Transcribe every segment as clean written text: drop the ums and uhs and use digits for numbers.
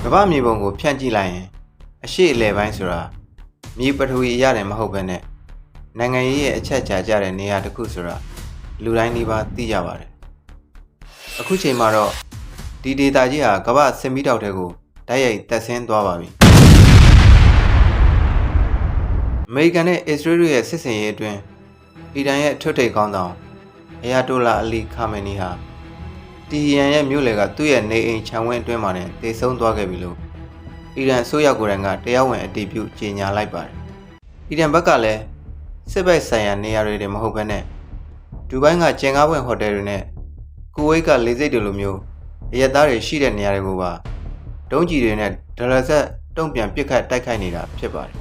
ကမ္ဘာမြေပုံကိုဖြန့်ကြည့်လိုက်ရင်အရှိအလဲပိုင်းဆိုတာမြေပထဝီအရတယ်မဟုတ်ဘဲနဲ့နိုင်ငံရေးရဲ့အချက်ချာကြတဲ့နေရာတစ်ခုဆိုတာလူတိုင်းဒီပါသိကြပါတယ်အခုချိန်မှာတော့ဒီဒေတာကြီးဟာကမ္ဘာစစ်မီးတောက်တွေကိုတိုက်ရိုက်တက်ဆင်းသွားပါပြီအမေရိကန်နဲ့အစ္စရေးရဲ့စစ်စင်ရေးအတွင်းအီရန်ရဲ့ထွတ်ထိပ်ကောင်းဆောင်အယာတိုလာအလီခါမနီဟာတီဟီရန်ရဲ့မြို့လေကသူ့ရဲ့နေအိမ်ခြံဝင်းအတွင်းမှာနဲ့တေဆုံးသွားခဲ့ပြီလို့အီရန်အစိုးရကိုယ်တိုင်ကတရားဝင်အတည်ပြုကြေညာလိုက်ပါတယ်။အီရန်ဘက်ကလည်းစစ်ဘက်ဆိုင်ရာနေရာတွေမဟုတ်ဘဲနဲ့ဒူဘိုင်းကကျင်ကားပွင့်ဟိုတယ်တွေနဲ့ကူဝိတ်ကလေဆိပ်တွေလိုမျိုးအရက်သားတွေရှိတဲ့နေရာတွေကိုပါဒုံးကျည်တွေနဲ့ဒလဆက်တုံ့ပြန်ပစ်ခတ်တိုက်ခိုက်နေတာဖြစ်ပါတယ်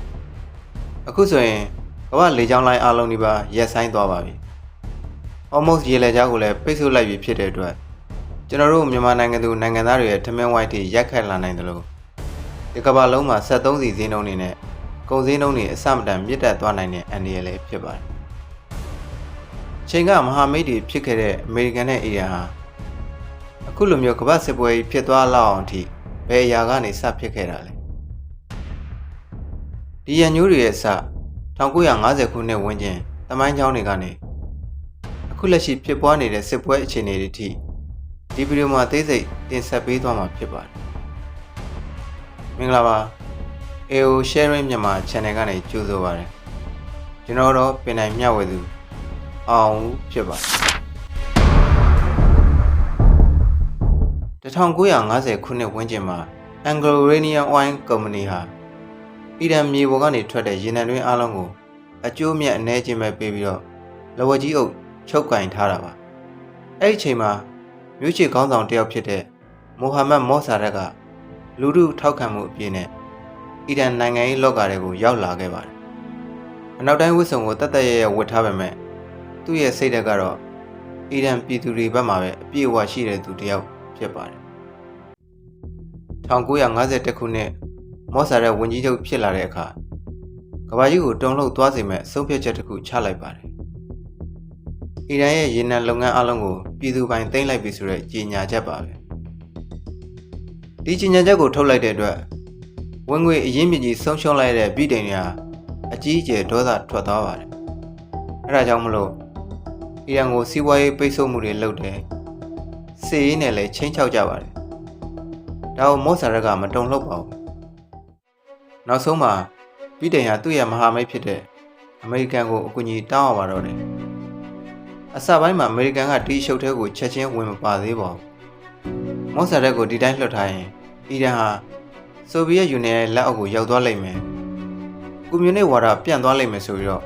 ။အခုဆိုရင်ကမ္ဘာလေကြောင်းလိုင်းအားလုံးဒီပါရက်ဆိုင်သွားပါပြီ။ almost ရေလေကြောင်းကိုလည်းပိတ်ဆို့လိုက်ပြီဖြစ်တဲ့အတွက်ကျွန်တော်တို့မြန်မာနိုင်ငံသူနိုင်ငံသားတွေရဲ့ထမင်းဝိုင်းထိရိုက်ခတ်လာနိုင်တယ်လို့ဒီကမ္ဘာလုံးမှာ73စီဈေးနှုန်းတွေနဲ့ကုန်ဈေးနှုန်းတွေအဆမတန်မြင့်တက်သွားနိုင်တဲ့အန္တရာယ်လည်းဖြစ်ပါတယ်။ချိန်ကမဟာမိတ်တွေဖြစ်ခဲ့တဲ့အမေရိကန်နဲ့အီရန်ဟာအခုလိုမျိုးကမ္ဘာစစ်ပွဲကြီးဖြစ်သွားလောက်အောင်အထိဘယ်အရာကနေစဖြစ်ခဲ့တာလဲ။ဒီရန်ညိုးတွေရဲ့အစ1950ခုနှစ်ဝန်းကျင်သမိုင်းကြောင်းတွေကနေအခုလက်ရှိဖြစ်ပွားနေတဲ့စစ်ပွဲအခြေအနေတွေထိဒီဗီဒီယိုမှာအသေးစိတ်တင်ဆက်ပေးသွားမှာဖြစ်ပါတယ်။မင်္ဂလာပါ AO Sharing မြန်မာ Channel ကနေကြိုဆိုပါရစေ။ကျွန်တော်တော့ပင်နိုင်မျှဝေသူအောင်ဖြစ်ပါတယ်။1950ခုနှစ်ဝန်းကျင်မှာ Anglo-Iranian Oil Company ဟာအီရန်မြေပေါ်ကနေထွက်တဲ့ရေနံတွင်းအားလုံးကိုအကျိုးမြတ်အနည်းချင်းပဲပေးပြီးတော့လက်ဝါးကြီးအုပ်ချုပ်ကင်ထားတာပါ။အဲ့ဒီအချိန်မှာမြို့ချစ်ခေါင်းဆောင်တယောက်ဖြစ်တဲ့မိုဟာမက်မော့ဆာရက်ကလူထုထောက်ခံမှုအပြည့်နဲ့အီရန်နိုင်ငံရေးလောကတွေကိုရောက်လာခဲ့ပါတယ်။အနောက်တိုင်းဝတ်စုံကိုတတ်တတ်ရဲဝတ်ထားပေမဲ့သူ့ရဲ့စိတ်ဓာတ်ကတော့အီရန်ပြည်သူတွေဘက်မှာပဲအပြည့်အဝရှိတဲ့သူတယောက်ဖြစ်ပါတယ်။1951ခုနှစ်မော့ဆာရက်ဝန်ကြီးချုပ်ဖြစ်လာတဲ့အခါကမ္ဘာကြီးကိုတုံ့လှုပ်သွားစေမဲ့ဆုံးဖြတ်ချက်တစ်ခုချလိုက်ပါတယ်။အီရန်ရဲ့ရေနံလုပ်ငန်းအလုံးကိုပြည်သူပိုင်သိမ်းလိုက်ပြီဆိုတဲ့ကြေညာချက်ပါပဲဒီကြေညာချက်ကိုထုတ်လိုက်တဲ့အတွက်ဝင်ငွေအရင်းမြစ်ကြီးဆုံးရှုံးလိုက်တဲ့ပြည်တိုင်တွေဟာအကြီးအကျယ်ဒေါသထွက်သွားပါတယ်အဲဒါကြောင့်မလို့အီရန်ကိုစီးပွားရေးပိတ်ဆို့မှုတွေလုပ်တယ်စစ်ရေးနဲ့လည်းချိန်ချောက်ကြပါတယ်ဒါကိုမော့ဆာရက်ကမတုံ့လှုပ်ပါဘူးနောက်ဆုံးမှာပြည်တိုင်ဟာသူ့ရဲ့မဟာမိတ်ဖြစ်တဲ့အမေရိကန်ကိုအကူအညီတောင်းရပါတော့တယ်အစပိုင်းမှာအမေရိကန်ကဒီရှုပ်ထဲကိုချက်ချင်းဝင်မပါသေးပါဘူးမော့ဆာရက်ကိုဒီတိုင်းလွှတ်ထားရင်အီရန်ဟာဆိုဗီယက်ယူနီယံရဲ့လက်အောက်ကိုရောက်သွားလိမ့်မယ်ကွန်မြူနစ်ဝါဒပြန့်သွားလိမ့်မယ်ဆိုပြီးတော့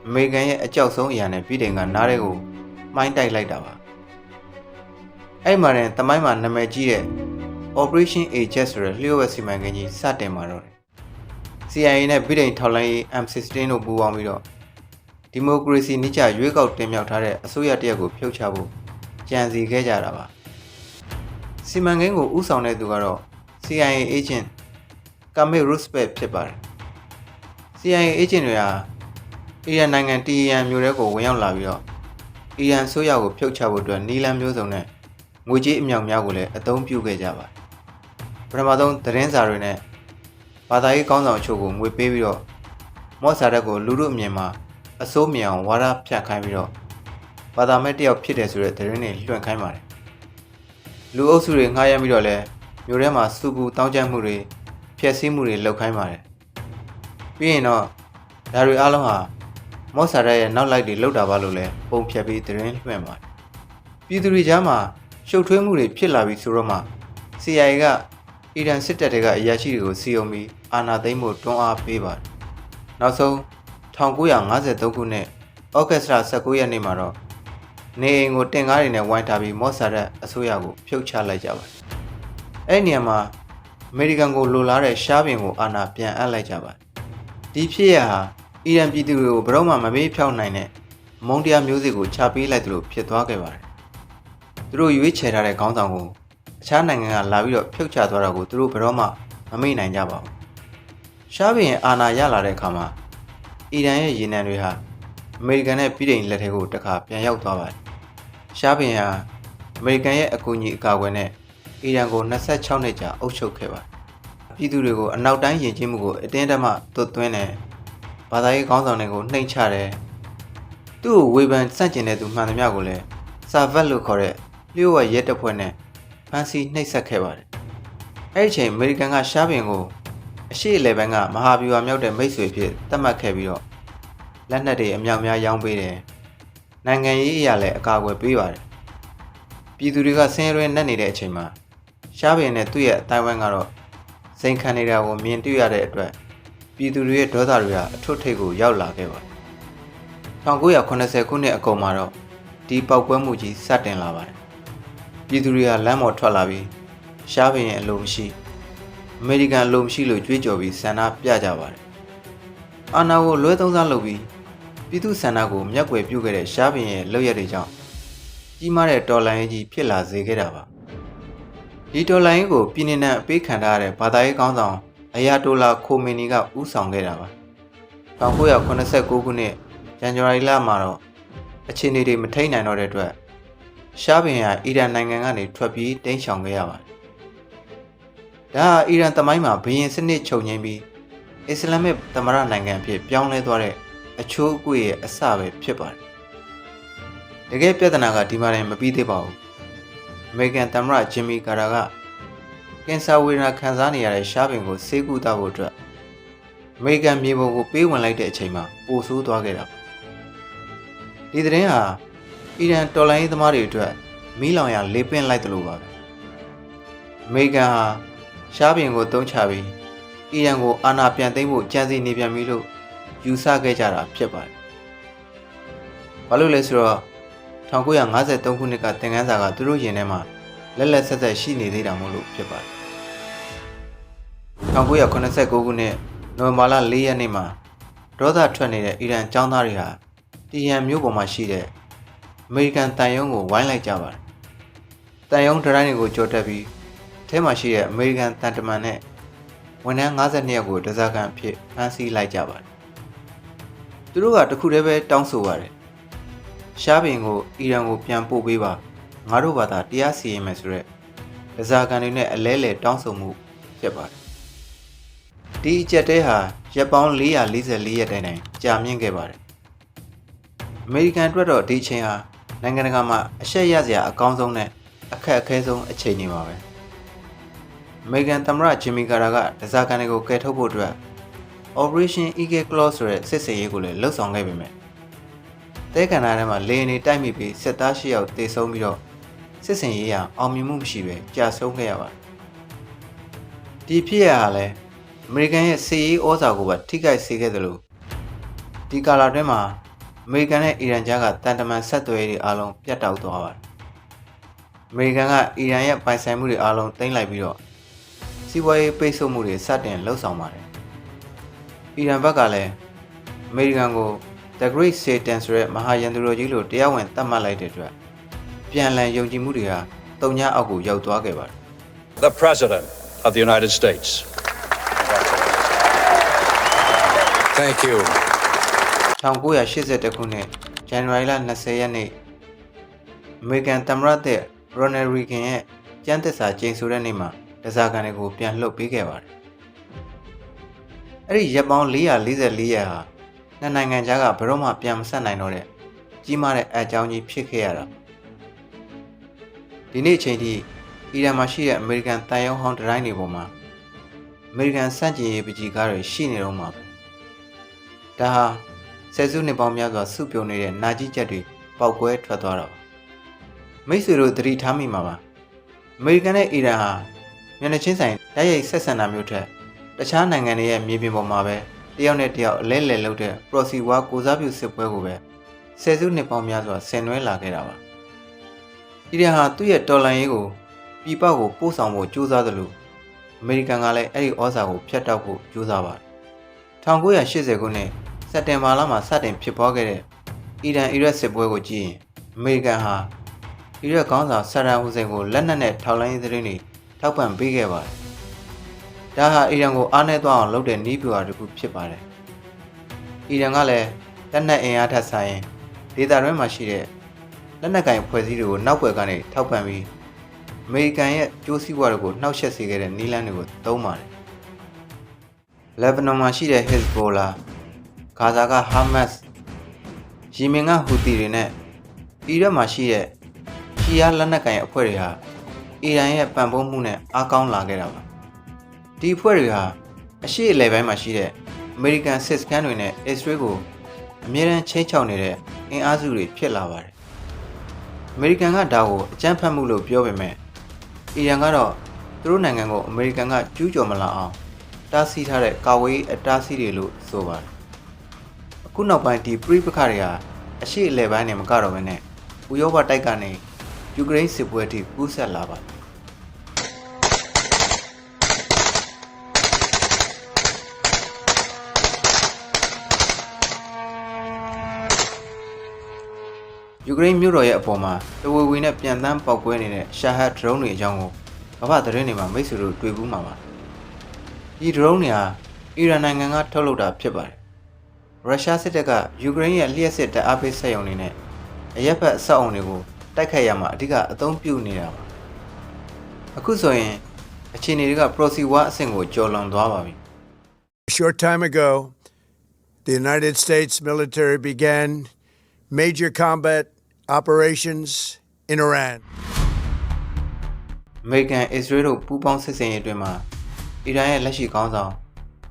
အမေရိကန်ရဲ့အကြောက်ဆုံးအရာနဲ့ပြည်တိုင်ကနားတဲ့ကိုမှိုင်းတိုက်လိုက်တာပါအဲ့မှာတင်သမိုင်းမှာနာမည်ကြီးတဲ့ Operation Aegis ဆိုတဲ့လျှို့ဝှက်စီမံကိန်းကြီးစတင်มาတော့တယ် CIA နဲ့ပြည်တိုင်ထောက်လှမ်းရေး M16 တို့ပူးပေါင်းပြီးတော့ဒီမိုကရေစီနိကျရွေးကောက်တင်မြှောက်ထားတဲ့အစိုးရတရက်ကိုဖြုတ်ချဖို့ကြံစီခဲ့ကြတာပါစီမံကိန်းကိုဥဆောင်တဲ့သူကတော့ CIA agent ကာမီရုစ်ပက်ဖြစ်ပါတယ် CIA agent တွေဟာအီရန်နိုင်ငံတီဟီရန်မြို့ထဲကိုဝင်ရောက်လာပြီးတော့အီရန်အစိုးရကိုဖြုတ်ချဖို့အတွက်နီလန်မျိုးစုံနဲ့ငွေကြေးအမြောက်များကိုလည်းအသုံးပြုခဲ့ကြပါတယ်ပထမဆုံးသတင်းစာတွေနဲ့ဘာသာရေးကောင်းဆောင်အချို့ကိုငွေပေးပြီးတော့မော့ဆာရက်ကိုလူထုအမြင်မှာအစိုးမြအောင်ဝါဒဖြန့်ခိုင်းပြီးတော့ဘာသာမဲ့တယောက်ဖြစ်တယ်ဆိုတဲ့သတင်းတွေလွှင့်ခိုင်းပါတယ်လူအုပ်စုတွေငှားရမ်းပြီးတော့လဲမြို့ထဲမှာစုပူတောင်းကျမ်းမှုတွေဖျက်ဆီးမှုတွေလုပ်ခိုင်းပါတယ်ပြီးရင်တော့ဒါတွေအားလုံးဟာမော့ဆာရက်ရဲ့နောက်လိုက်တွေလောက်တာပါလို့လဲပုံဖြတ်ပြီးသတင်းလွှင့်ပါတယ်ပြည်သူတွေကြားမှာရှုပ်ထွေးမှုတွေဖြစ်လာပြီးဆိုတော့မှ CIA ကအီရန်စစ်တပ်တွေကအရာရှိတွေကိုစီယုံပြီးအာဏာသိမ်းဖို့တွန်းအားပေးပါတယ်နောက်ဆုံး1953ခုနှစ်ဩဂတ်စ်လ19ရက်နေ့မှာတော့နေအိမ်ကိုတင်ကားတွေနဲ့ဝိုင်းထားပြီးမော့ဆာရက်အစိုးရကိုဖြုတ်ချလိုက်ကြပါတယ်။အဲ့ဒီနေရာမှာအမေရိကန်ကိုလိုလားတဲ့ရှားဘင်ကိုအာဏာပြန်အပ်လိုက်ကြပါတယ်။ဒီဖြစ်ရဟာအီရန်ပြည်သူတွေကိုဘယ်တော့မှမမေ့ဖြောက်နိုင်တဲ့မုန်းတရားမျိုးစစ်ကိုချပေးလိုက်သလိုဖြစ်သွားခဲ့ပါတယ်။သူတို့ရွေးချယ်ထားတဲ့ခေါင်းဆောင်ကိုအခြားနိုင်ငံကလာပြီးတော့ဖြုတ်ချသွားတာကိုသူတို့ဘယ်တော့မှမမေ့နိုင်ကြပါဘူး။ရှားဘင်အာဏာရလာတဲ့အခါမှာအီရန်ရဲ့ရေနံတွေဟာအမေရိကန်နဲ့ပြည်တိုင်လက်ထဲကိုတခါပြန်ရောက်သွားပါတယ်။ရှားဘင်ဟာအမေရိကန်ရဲ့အကူအညီအကာအကွယ်နဲ့အီရန်ကို26နှစ်ကြာအုပ်ချုပ်ခဲ့ပါတယ် ပြည်သူတွေကိုအနောက်တိုင်းယဉ်ကျေးမှုကိုအတင်းအဓမ္မသွတ်သွင်းတယ်။ဘာသာရေးခေါင်းဆောင်တွေကိုနှိမ်ချတယ်။သူ့ကိုဝေဖန်ဆန့်ကျင်တဲ့သူမှန်သမျှကိုလည်းစာဗတ်လို့ခေါ်တဲ့လျှို့ဝှက်ရဲတပ်ဖွဲ့နဲ့ဖမ်းဆီးနှိပ်စက်ခဲ့ပါတယ်။အဲ့ဒီချိန်အမေရိကန်ကရှားဘင်ကိုအရှေ့အလယ်ပိုင်းကမဟာဗျူဟာမြောက်တဲ့မိတ်ဆွေဖြစ်သတ်မှတ်ခဲ့ပြီးတော့လက်နက်တွေအမြောက်များရောင်းပေးတယ်။နိုင်ငံရေးအရာလည်းအကာအကွယ်ပေးပါတယ်။ပြည်သူတွေကဆင်းရဲနေတဲ့အချိန်မှာရှားဘင်နဲ့သူ့ရဲ့အတိုင်းဝိုင်းကတော့စိန်ခံနေတာကိုမြင်တွေ့ရတဲ့အတွက်ပြည်သူတွေရဲ့ဒေါသတွေကအထွတ်ထိပ်ကိုရောက်လာခဲ့ပါတယ်။1980ခုနှစ်အကုန်မှာတော့ဒီပောက်ကွဲမှုကြီးစတင်လာပါတယ်။ပြည်သူတွေကလမ်းပေါ်ထွက်လာပြီးရှားဘင်ရဲ့အလိုမရှိအမေရိကန်အလိုမရှိလို့ကြွေးကြော်ပြီးဆန္ဒပြကြပါတယ်။အာဏာကိုလွဲသုံးစားလုပ်ပြီးပြည်သူဆန္ဒကိုမျက်ကွယ်ပြုခဲ့တဲ့ရှားဘင်ရဲ့လုပ်ရက်တွေကြောင့်ကြီးမားတဲ့တော်လှန်ရေးကြီးဖြစ်လာစေခဲ့တာပါ။ဒီတော်လှန်ရေးကိုပြည်내နဲ့အပေးခံထားရတဲ့ဘာသာရေးခေါင်းဆောင်အယာတိုလာခိုမီနီကဦးဆောင်ခဲ့တာပါ။1989ခုနှစ်ဇန်နဝါရီလမှာတော့အခြေအနေတွေမထိန်နိုင်တော့တဲ့အတွက်ရှားဘင်ဟာအီရန်နိုင်ငံကနေထွက်ပြေးတိမ်းရှောင်ခဲ့ရပါတယ်။ဒါဟာအီရန်သမိုင်းမှာဘုရင်စနစ်ချုပ်ငြိမ်းပြီးအစ္စလာမစ်သမ္မတနိုင်ငံအဖြစ်ပြောင်းလဲသွားတဲ့အချိုးအကွေ့ရဲ့အစပဲဖြစ်ပါတယ်။တကယ်ပြဿနာကဒီမှာလည်းမပြီးသေးပါဘူး။အမေရိကန်သမ္မတဂျင်မီကာတာကကင်ဆာဝေဒနာခံစားနေရတဲ့ရှားဘင်ကိုဆေးကုသဖို့အတွက်အမေရိကန်မြေပေါ်ကိုပေးဝင်လိုက်တဲ့အချိန်မှာပိုဆိုးသွားခဲ့တာပါ။ဒီသတင်းဟာအီရန်တော်လှန်ရေးသမားတွေအတွက်မီးလောင်ရာလေပင့်လိုက်တယ်လို့ပါပဲ။အမေရိကန်ဟာရှားဘင်ကိုတုံးချပြီးအီရန်ကိုအာဏာပြန်သိမ်းဖို့ကြံစည်နေပြန်ပြီလို့ယူဆခဲ့ကြတာဖြစ်ပါတယ်။ဘာလို့လဲဆိုတော့1953ခုနှစ်ကသင်ခန်းစာကသူတို့ရင်ထဲမှာလက်လက်ဆက်ဆက်ရှိနေသေးတာမို့လို့ဖြစ်ပါတယ်။1989ခုနှစ်နိုဝင်ဘာလ4ရက်နေ့မှာဒေါသထွက်နေတဲ့အီရန်ចောင်းသားတွေဟာတီဟန်မြို့ပေါ်မှာရှိတဲ့အမေရိကန်တန်ယုံကိုဝိုင်းလိုက်ကြပါတယ်။တန်ယုံဒရိုင်းတွေကိုကြော်တက်ပြီးအဲမှာရှိတဲ့အမေရိကန်တန်တမန်နဲ့ဝန်ထမ်း52ယောက်ကိုဒဇာကန်ဖြစ်ဖမ်းဆီးလိုက်ကြပါတယ်။သူတို့ကတခုတည်းပဲတောင်းဆိုပါတယ်။ရှားဘင်ကိုအီရန်ကိုပြန်ပို့ပေးပါငါတို့ဘာသာတရားစီရင်မယ်ဆိုရက်ဒဇာကန်တွေနဲ့အလဲလဲတောင်းဆိုမှုဖြစ်ပါတယ်။ဒီအချက်တဲဟာရက်ပေါင်း444ရက်တိုင်ကြာမြင့်ခဲ့ပါတယ်။အမေရိကန်အတွက်တော့ဒီချိန်ဟာနိုင်ငံတကာမှာအရှက်ရစရာအကောင်းဆုံးနဲ့အခက်အခဲဆုံးအချိန်တွေပါပဲ။အမေရိကန်သမ္မတဂျင်မီကာတာကဒဇာကန်တွေကိုကယ်ထုတ်ဖို့အတွက် Operation Eagle Claw ဆိုတဲ့စစ်စင်ရေးကိုလည်းလှုပ်ဆောင်ခဲ့ပေမဲ့တဲကန်နာထဲမှာလေယာဉ်တွေတိုက်မိပြီးစစ်သား8ယောက်သေဆုံးပြီးတော့စစ်စင်ရေးဟာအောင်မြင်မှုမရှိပဲကြာဆုံးခဲ့ရပါတယ်။ဒီဖြစ်ရဟာလည်းအမေရိကန်ရဲ့စစ်ရေးဩဇာကိုပါထိခိုက်စေခဲ့သလိုဒီကာလအတွင်းမှာအမေရိကန်နဲ့အီရန်ကြားကတန်တမန်ဆက်သွယ်ရေးအားလုံးပြတ်တောက်သွားပါတယ်။အမေရိကန်ကအီရန်ရဲ့ပိုင်ဆိုင်မှုတွေအားလုံးသိမ်းလိုက်ပြီးတော့စီးပွားရေးပိတ်ဆို့မှုတွေစတင်လှုပ်ဆောင်ပါတယ်။အီရန်ဘက်ကလည်းအမေရိကန်ကို The Great Satan ဆိုတဲ့မဟာယန္တတော်ကြီးလို့တရားဝင်သတ်မှတ်လိုက်တဲ့အတွက်ပြန်လည်ယုံကြည်မှုတွေဟာတုံညာအောက်ကိုရောက်သွားခဲ့ပါတယ်။ The President of the United States. Thank you. 1981ခုနှစ်ဇန်နဝါရီလ20ရက်နေ့အမေရိကန်သမ္မတတဲ့ Ronald Reagan ရဲ့ကျန်းသစ္စာကျိန်ဆိုတဲ့နေ့မှာဒဇာကန်တွေကိုပြန်လှုပ်ပေးခဲ့ပါတယ်။အဲ့ဒီရက်ပေါင်း444ရက်ဟာနှစ်နိုင်ငံကြားကဘယ်တော့မှပြန်မဆက်နိုင်တော့တဲ့ကြီးမားတဲ့အကြောင်းကြီးဖြစ်ခဲ့ရတာ။ဒီနေ့အချိန်ထိအီရန်မှာရှိတဲ့အမေရိကန်တန်ယုံဟောင်းဒရိုင်းတွေပေါ်မှာအမေရိကန်စန့်ကျင်ရေးပကြီးကားတွေရှိနေတော့မှာပဲ။ဒါဟာဆယ်စုနှစ်ပေါင်းများစွာစုပြုံနေတဲ့နာကြီးချက်တွေပေါက်ကွဲထွက်သွားတော့မိတ်ဆွေတို့သတိထားမိမှာပါအမေရိကန်နဲ့အီရန်ဟာမျက်နှာချင်းဆိုင်တိုက်ရိုက်ဆက်ဆံတာမျိုးထက်တခြားနိုင်ငံတွေရဲ့မြေပြင်ပေါ်မှာပဲတယောက်နဲ့တယောက်အလဲလှယ်လုပ်တဲ့ proxy war ကိုစားပြုစစ်ပွဲကိုပဲဆယ်စုနှစ်ပေါင်းများစွာဆင်နွှဲလာခဲ့တာပါအီရန်ဟာသူ့ရဲ့တော်လှန်ရေးကိုပြည်ပကိုပို့ဆောင်ဖို့ကြိုးစားသလိုအမေရိကန်ကလည်းအဲ့ဒီဩဇာကိုဖျက်တောက်ဖို့ကြိုးစားပါတယ်1980ခုနှစ်စက်တင်ဘာလမှာစတင်ဖြစ်ပွားခဲ့တဲ့အီရန်အီရတ်စစ်ပွဲကိုကြည့်ရင်အမေရိကန်ဟာအီရတ်ခေါင်းဆောင်ဆာဒမ်ဟူစိန်ကိုလက်နက်နဲ့ထောက်လှမ်းရေးသတင်းတွေထောက်ပံ့ပေးခဲ့ပါတယ်။ဒါဟာအီရန်ကိုအားနည်းသွားအောင်လုပ်တဲ့နည်းဗျူဟာတစ်ခုဖြစ်ပါတယ်။အီရန်ကလည်းလက်နက်အင်အားထပ်ဆိုင်ဒေသတွင်းမှာရှိတဲ့လက်နက်ကင်ဖွဲ့စည်းတွေကိုနောက်ွယ်ကနေထောက်ပံ့ပြီးအမေရိကန်ရဲ့ကြိုးစည်းဝါးတွေကိုနှောက်ယှက်စေခဲ့တဲ့နည်းလမ်းတွေကိုသုံးပါတယ် လက်ဘနွန်မှာရှိတဲ့ Hezbollah ဂါဇာက Hamas ယီမင်ကဟူသီတွေနဲ့အီရတ်မှာရှိတဲ့ရှီယာလက်နက်ကိုင်အဖွဲ့တွေဟာအီရန်ရဲ့ပံ့ပိုးမှုနဲ့အားကောင်းလာခဲ့တာပါဒီအဖွဲ့တွေဟာအရှေ့အလယ်ပိုင်းမှာရှိတဲ့အမေရိကန်စစ်စခန်းတွေနဲ့အစ္စရေးကိုအမြဲတမ်းချိန်ချောက်နေတဲ့အင်အားစုတွေဖြစ်လာပါတယ်အမေရိကန်ကဒါကိုအကြမ်းဖက်မှုလို့ပြောပေမဲ့အီရန်ကတော့သူတို့နိုင်ငံကိုအမေရိကန်ကကျူးကျော်မလာအောင်တားဆီးထားတဲ့ကာဝေးအတားဆီးတွေလို့ဆိုပါတယ်အခုနောက်ပိုင်းဒီပြိပခါတွေဟာအရှိအလဲပိုင်းနဲ့မကတော့ဘဲနဲ့ဥရောပတိုက်ကနေယူကရိန်းစစ်ပွဲထိကူးဆက်လာပါတယ်ယူကရိန်းမြို့တော်ရဲ့အပေါ်မှာတဝေဝေနဲ့ပြန်တန်းပေါက်ကွဲနေတဲ့ရှာဟတ်ဒရုန်းတွေအကြောင်းကိုကမ္ဘာသတင်းတွေမှာမိတ်ဆွေတို့တွေ့ဘူးမှာပါဒီဒရုန်းတွေဟာအီရန်နိုင်ငံကထုတ်လုပ်တာဖြစ်ပါတယ်ရုရှားစစ်တပ်ကယူကရိန်းရဲ့လျှက်စစ်တပ်အားပေးစက်ရုံတွေနဲ့အရက်ဖက်အဆောက်အုံတွေကိုတိုက်ခိုက်ရမှာအဓိကအသုံးပြုနေတာပါအခုဆိုရင်အခြေအနေတွေက proxy war အဆင့်ကိုကျော်လွန်သွားပါပြီ A short time ago, the United States military began major combat operations in Iran. အမေရိကန်အစ္စရေးတို့ပူးပေါင်းစစ်ဆင်ရေးအတွင်းမှာအီရန်ရဲ့လက်ရှိခေါင်းဆောင်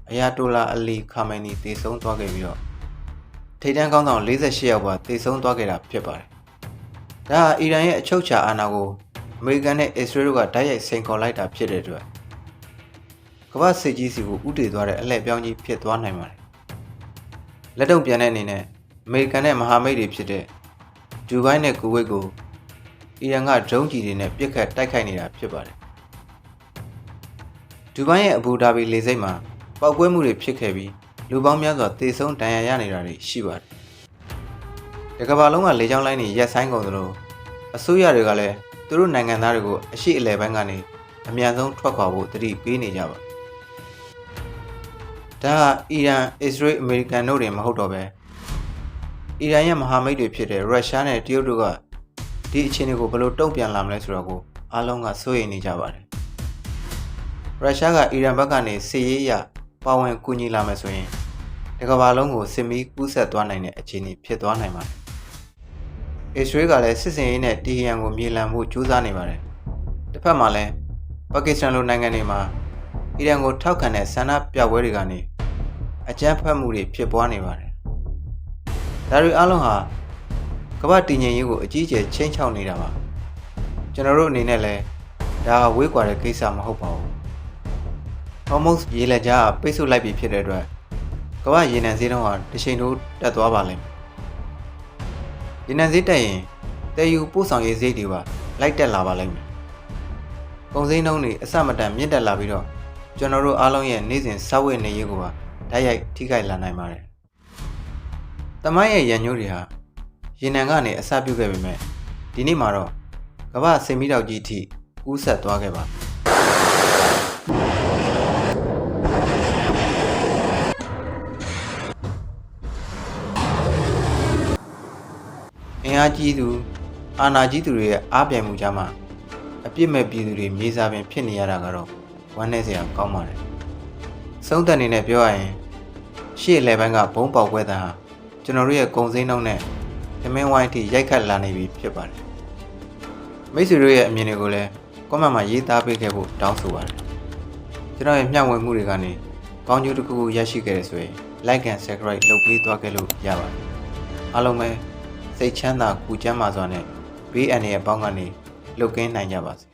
အယာတိုလာအလီခါမိုင်နီတည်ဆုံးသွားခဲ့ပြီးတော့ထိပ်တန်းခေါင်းဆောင်48ယောက်ပါတည်ဆုံးသွားခဲ့တာဖြစ်ပါတယ်။ဒါဟာအီရန်ရဲ့အချုပ်အခြာအာဏာကိုအမေရိကန်နဲ့အစ္စရေးတို့ကတိုက်ရိုက်စိန်ခေါ်လိုက်တာဖြစ်တဲ့အတွက်ကမ္ဘာစစ်ကြီးစီကိုဥတည်သွားတဲ့အလှည့်ပြောင်းကြီးဖြစ်သွားနိုင်ပါတယ်။လက်တုံ့ပြန်တဲ့အနေနဲ့အမေရိကန်နဲ့မဟာမိတ်တွေဖြစ်တဲ့ဒူဘိုင်းနဲ့ကူဝိတ်ကိုအီရန်ကဒရုန်းကြီးတွေနဲ့ပစ်ခတ်တိုက်ခိုက်နေတာဖြစ်ပါတယ်။ဒူဘိုင်းရဲ့အဘူဒါဘီလေဆိပ်မှာပောက်ကွဲမှုတွေဖြစ်ခဲ့ပြီးလူပေါင်းများစွာသေဆုံးဒဏ်ရာရနေတာတွေရှိပါတယ်။ဒီကမ္ဘာလုံးကလေကြောင်းလိုင်းတွေရက်ဆိုင်ကုန်သလိုအစိုးရတွေကလည်းသူတို့နိုင်ငံသားတွေကိုအရှိအလဲပိုင်းကနေအမြန်ဆုံးထွက်ခွာဖို့တတိပေးနေကြပါဒါဟာအီရန်အစ္စရေးအမေရိကန်တို့တွေမဟုတ်တော့ပဲအီရန်ရဲ့မဟာမိတ်တွေဖြစ်တဲ့ရုရှားနဲ့တရုတ်တို့ကဒီအခြေအနေကိုဘယ်လိုတုံ့ပြန်လာမလဲဆိုတော့ကိုအားလုံးကစိုးရိမ်နေကြပါတယ်ရုရှားကအီရန်ဘက်ကနေစစ်ရေးအရပါဝင်ကူညီလာမယ်ဆိုရင်ဒီကမ္ဘာလုံးကိုစစ်မီးကူးဆက်သွားနိုင်တဲ့အခြေအနေဖြစ်သွားနိုင်ပါတယ်အစ္စရေးကလည်းစစ်စင်ရေးနဲ့တီဟီယန်ကိုမြေလှန်ဖို့ကြိုးစားနေပါတယ်တစ်ဖက်မှာလည်းပါကစ္စတန်လိုနိုင်ငံတွေမှာအီရန်ကိုထောက်ခံတဲ့ဆန္ဒပြပွဲတွေကနေအကြမ်းဖက်မှုတွေဖြစ်ပွားနေပါတယ်ဒါတွေအားလုံးဟာကမ္ဘာတည်ငြိမ်ရေးကိုအကြီးအကျယ်ချိန်ချောက်နေတာပါကျွန်တော်တို့အနေနဲ့လည်းဒါဟာဝေးကွာတဲ့ကိစ္စမဟုတ်ပါဘူးဟော်မုတ်ရေလက်ကြားပိတ်ဆို့လိုက်ပြီဖြစ်တဲ့အတွက်ကမ္ဘာရေနံဈေးနှုန်းဟာတစ်ချိန်တိုးတက်သွားပါလိမ့်မယ်ရေနံဈေးတက်ရင်တည်ယူပို့ဆောင်ရေးဈေးတွေပါလိုက်တက်လာပါလိမ့်မယ်ကုန်စည်နှုန်းတွေအဆမတန်မြင့်တက်လာပြီးတော့ကျွန်တော်တို့အားလုံးရဲ့နေ့စဉ်စားဝတ်နေရေးကိုပါဓာတ်ရိုက်ထိခိုက်လာနိုင်ပါတယ်။တမိုင်းရဲ့ရန်ညိုးတွေဟာရေနံကနေအစပြုခဲ့ပေမဲ့ဒီနေ့မှာတော့ကမ္ဘာစိတ်မီးတောက်ကြီးထိကူးဆက်သွားခဲ့ပါအင်အားကြီးသူအာဏာကြီးသူတွေရဲ့အားပြိုင်မှုကြားမှာအပြစ်မဲ့ပြည်သူတွေမြေစာပင်ဖြစ်နေရတာကတော့ဝမ်းနည်းစရာကောင်းပါတယ်။ဆုံးသက်အနေနဲ့ပြောရရင်ရှေ့အလယ်ပိုင်းကဘုံပေါက်ကွဲတာဟာကျွန်တော်တို့ရဲ့ဂုံစိမ်းနှုံးနဲ့သမင်းဝိုင်းထိရိုက်ခတ်လာနေပြီဖြစ်ပါတယ်။မိတ်ဆွေတို့ရဲ့အမြင်တွေကိုလည်း comment မှာရေးသားပေးခဲ့ဖို့တောင်းဆိုပါတယ်။ကျွန်တော်ရဲ့မျှဝေမှုတွေကနေကောင်းကျိုးတစ်ခုခုရရှိခဲ့ရဆိုရင် like and subscribe လုပ်ပေးသွားခဲ့လို့ရပါတယ်။အားလုံးပဲစိတ်ချမ်းသာကိုကျန်းမာစွာနဲ့ဘေးအန္တရာယ်ပေါင်းကနေလွတ်ကင်းနိုင်ကြပါစေ